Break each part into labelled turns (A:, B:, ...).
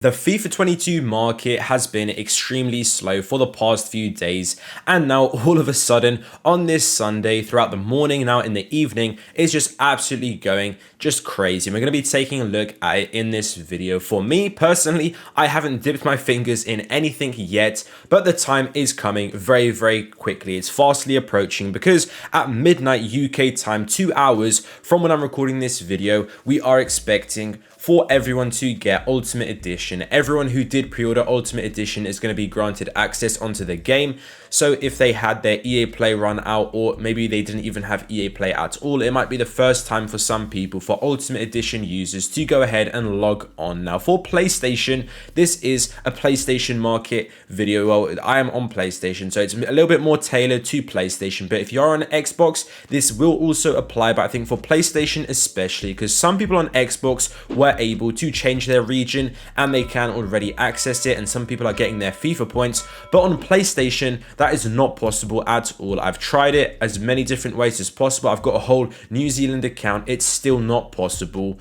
A: The FIFA 22 market has been extremely slow for the past few days, and now all of a sudden on this Sunday throughout the morning, now in the evening, is just absolutely going just crazy. And we're going to be taking a look at it in this video. For me personally, I haven't dipped my fingers in anything yet, but the time is coming very, very quickly. It's fastly approaching because at midnight UK time, 2 hours from when I'm recording this video, we are expecting for everyone to get Ultimate Edition. Everyone who did pre-order Ultimate Edition is going to be granted access onto the game. So if they had their EA Play run out, or maybe they didn't even have EA Play at all, it might be the first time for some people, for Ultimate Edition users, to go ahead and log on. Now for PlayStation, this is a PlayStation market video. Well, I am on PlayStation, so it's a little bit more tailored to PlayStation, but if you are on Xbox, this will also apply. But I think for PlayStation especially, because some people on Xbox were able to change their region and they can already access it, and some people are getting their FIFA points, but on PlayStation that is not possible at all. I've tried it as many different ways as possible. I've got a whole New Zealand account. It's still not possible.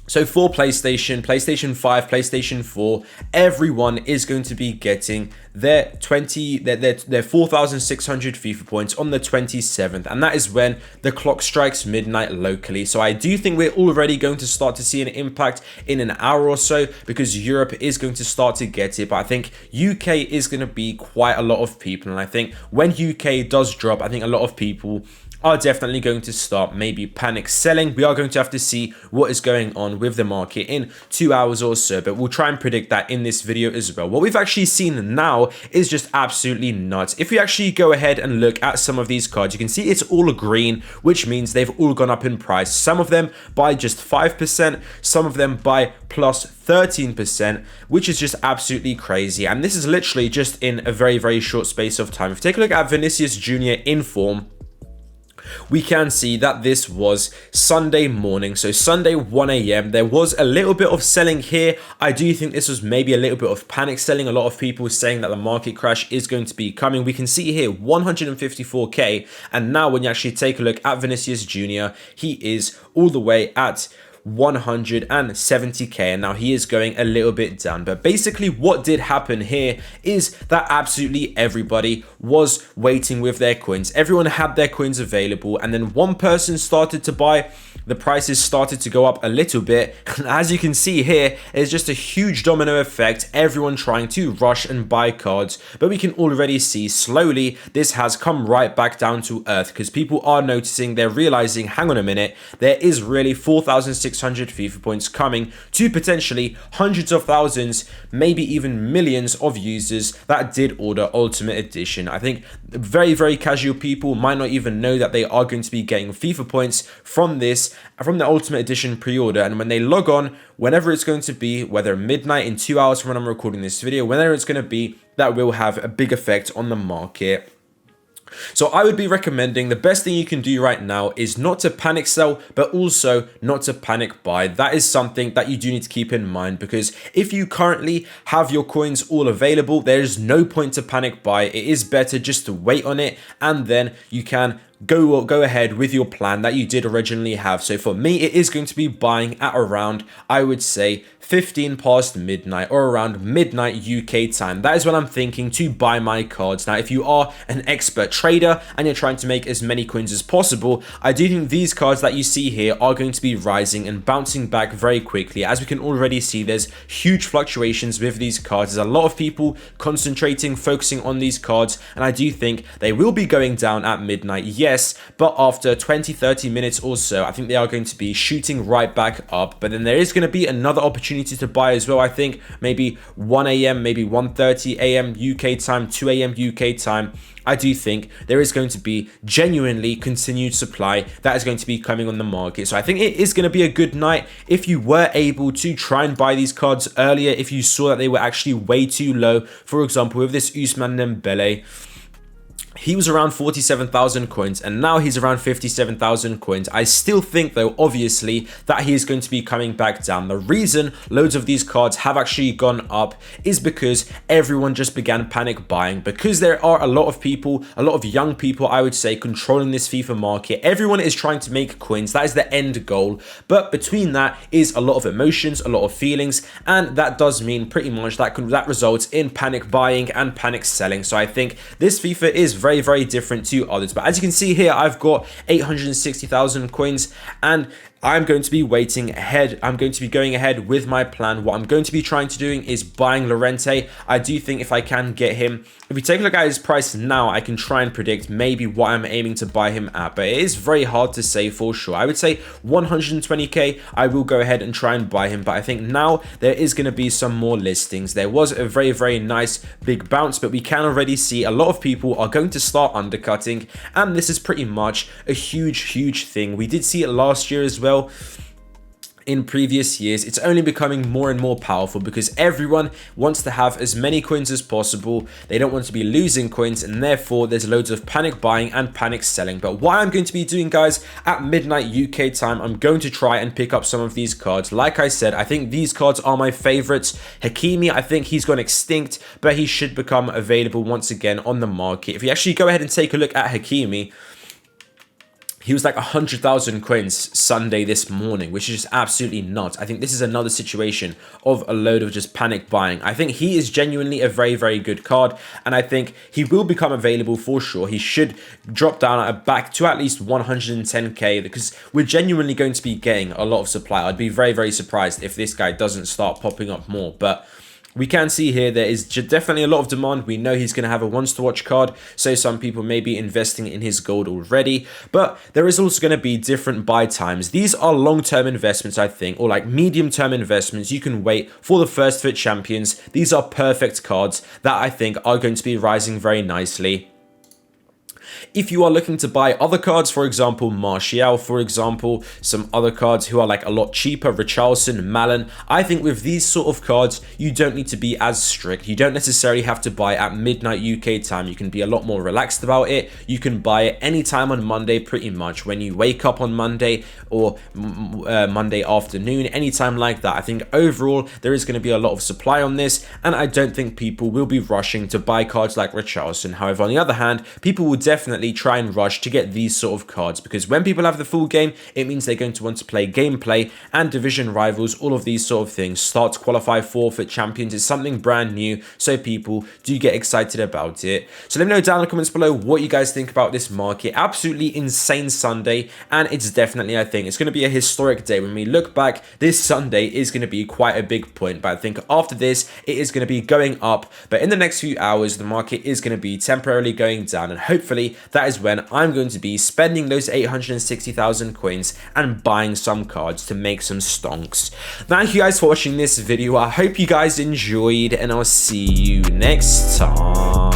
A: So for PlayStation 5, PlayStation 4, everyone is going to be getting their 4,600 FIFA points on the 27th, and that is when the clock strikes midnight locally. So I do think we're already going to start to see an impact in an hour or so, because Europe is going to start to get it, but I think UK is going to be quite a lot of people, and I think when UK does drop, I think a lot of people are definitely going to start maybe panic selling. We are going to have to see what is going on with the market in 2 hours or so, but we'll try and predict that in this video as well. What we've actually seen now is just absolutely nuts. If we actually go ahead and look at some of these cards, you can see it's all green, which means they've all gone up in price. Some of them by just 5%, some of them by plus 13%, which is just absolutely crazy. And this is literally just in a very, very short space of time. If you take a look at Vinicius Jr. in form, we can see that this was Sunday morning, so Sunday 1 a.m. There was a little bit of selling here. I do think this was maybe a little bit of panic selling. A lot of people saying that the market crash is going to be coming. We can see here 154k, and now when you actually take a look at Vinicius Jr., he is all the way at 170k, and now he is going a little bit down. But basically what did happen here is that absolutely everybody was waiting with their coins. Everyone had their coins available, and then one person started to buy. The prices started to go up a little bit, and as you can see here, it's just a huge domino effect, everyone trying to rush and buy cards. But we can already see slowly this has come right back down to earth, because people are noticing, they're realizing, hang on a minute, there is really 4,600 FIFA points coming to potentially hundreds of thousands, maybe even millions of users that did order Ultimate Edition. I think very, very casual people might not even know that they are going to be getting FIFA points from this, from the Ultimate Edition pre-order, and when they log on, whenever it's going to be, whether midnight in 2 hours from when I'm recording this video, whenever it's going to be, that will have a big effect on the market. So I would be recommending, the best thing you can do right now is not to panic sell, but also not to panic buy. That is something that you do need to keep in mind, because if you currently have your coins all available, there is no point to panic buy. It is better just to wait on it, and then you can go ahead with your plan that you did originally have. So for me, it is going to be buying at around, I would say, 15 past midnight, or around midnight UK time. That is what I'm thinking to buy my cards. Now, if you are an expert trader and you're trying to make as many coins as possible, I do think these cards that you see here are going to be rising and bouncing back very quickly. As we can already see, there's huge fluctuations with these cards. There's a lot of people concentrating, focusing on these cards, and I do think they will be going down at midnight, yes, but after 20-30 minutes or so, I think they are going to be shooting right back up. But then there is going to be another opportunity to buy as well. I think maybe 1 a.m, maybe 1:30 a.m. UK time, 2 a.m. UK time. I do think there is going to be genuinely continued supply that is going to be coming on the market. So I think it is going to be a good night. If you were able to try and buy these cards earlier, if you saw that they were actually way too low, for example, with this Ousmane Dembele, he was around 47,000 coins and now he's around 57,000 coins. I still think though, obviously, that he is going to be coming back down. The reason loads of these cards have actually gone up is because everyone just began panic buying, because there are a lot of people, a lot of young people, I would say, controlling this FIFA market. Everyone is trying to make coins. That is the end goal. But between that is a lot of emotions, a lot of feelings, and that does mean pretty much that results in panic buying and panic selling. So I think this FIFA is very, very different to others. But as you can see here, I've got 860,000 coins and I'm going to be waiting ahead. I'm going to be going ahead with my plan. What I'm going to be trying to doing is buying Llorente. I do think if I can get him, if we take a look at his price now, I can try and predict maybe what I'm aiming to buy him at, but it is very hard to say for sure. I would say 120k, I will go ahead and try and buy him, but I think now there is going to be some more listings. There was a very, very nice big bounce, but we can already see a lot of people are going to start undercutting, and this is pretty much a huge thing. We did see it last year as well. In previous years, it's only becoming more and more powerful because everyone wants to have as many coins as possible. They don't want to be losing coins, and therefore there's loads of panic buying and panic selling. But what I'm going to be doing, guys, at midnight UK time, I'm going to try and pick up some of these cards. Like I said, I think these cards are my favorites. Hakimi, I think he's gone extinct, but he should become available once again on the market. If you actually go ahead and take a look at Hakimi, he was like 100,000 coins Sunday this morning, which is just absolutely nuts. I think this is another situation of a load of just panic buying. I think he is genuinely a very, very good card, and I think he will become available for sure. He should drop down back to at least 110k because we're genuinely going to be getting a lot of supply. I'd be very, very surprised if this guy doesn't start popping up more, but we can see here there is definitely a lot of demand. We know he's going to have a once to watch card, so some people may be investing in his gold already, but there is also going to be different buy times. These are long-term investments, I think, or like medium-term investments. You can wait for the first fit champions. These are perfect cards that I think are going to be rising very nicely. If you are looking to buy other cards, for example, Martial, for example, some other cards who are like a lot cheaper, Richarlison, Malin, I think with these sort of cards, you don't need to be as strict. You don't necessarily have to buy at midnight UK time. You can be a lot more relaxed about it. You can buy it anytime on Monday, pretty much. When you wake up on Monday or Monday afternoon, anytime like that. I think overall, there is going to be a lot of supply on this, and I don't think people will be rushing to buy cards like Richarlison. However, on the other hand, people will definitely try and rush to get these sort of cards, because when people have the full game, it means they're going to want to play gameplay and division rivals, all of these sort of things. Start to qualify for champions is something brand new, so people do get excited about it. So let me know down in the comments below what you guys think about this market. Absolutely insane Sunday, and it's definitely, I think, it's going to be a historic day. When we look back, this Sunday is going to be quite a big point, but I think after this, it is going to be going up, but in the next few hours, the market is going to be temporarily going down, and hopefully that is when I'm going to be spending those 860,000 coins and buying some cards to make some stonks. Thank you guys for watching this video. I hope you guys enjoyed, and I'll see you next time.